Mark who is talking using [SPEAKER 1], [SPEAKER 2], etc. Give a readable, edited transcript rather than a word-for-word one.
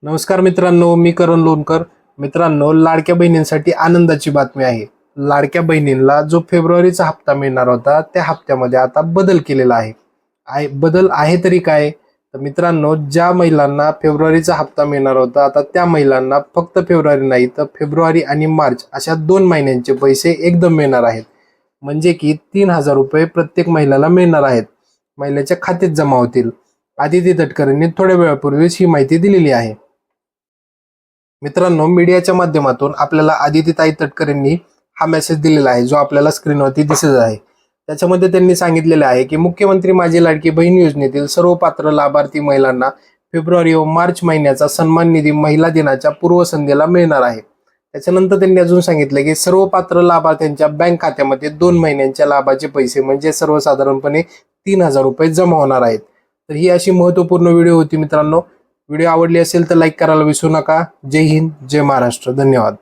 [SPEAKER 1] नमस्कार मित्रांनो, मी करण लोणकर. मित्रांनो, लाडक्या बहिणींसाठी आनंदाची बातमी आहे. लाडक्या बहिणींना जो फेब्रुवारीचा हप्ता मिळणार होता त्या हप्त्यामध्ये आता बदल केलेला बदल आहे तरी काय? तर मित्रांनो, ज्या महिलांना फेब्रुवारीचा हप्ता मिळणार होता आता त्या महिलांना फक्त फेब्रुवारी नाही तर फेब्रुवारी आणि मार्च अशा 2 महिन्यांचे पैसे एकदम मिळणार आहेत. म्हणजे की 3,000 रुपये प्रत्येक महिलाला मिळणार आहेत. महिलेच्या खात्यात जमा होतील. आदिती तटकरेंनी थोड्या वेळापूर्वीच ही माहिती दिलेली आहे. मित्रांनो, मीडियाच्या माध्यमातून आपल्याला आदितीताई तटकरेंनी हा मेसेज दिलेला आहे जो आपल्याला स्क्रीनवरती दिसत आहे. त्याच्यामध्ये त्यांनी सांगितलेले आहे की मुख्यमंत्री माझी लाडकी बहीण योजनेतील सर्व पात्र लाभार्थी महिलांना फेब्रुवारी व मार्च महिन्याचा सन्मान निधी महिला दिनाच्या पूर्वसंध्येला मिळणार आहे. त्याच्यानंतर त्यांनी अजून सांगितलं की सर्व पात्र लाभार्थ्यांच्या बँक खात्यामध्ये 2 महिन्यांच्या लाभाचे पैसे म्हणजे सर्वसाधारणपणे 3,000 रुपये जमा होणार आहेत. तर ही अशी महत्त्वपूर्ण व्हिडिओ होती मित्रांनो. व्हिडिओ आवडली असेल तर लाईक करायला विसरू नका. जय हिंद, जय महाराष्ट्र. धन्यवाद.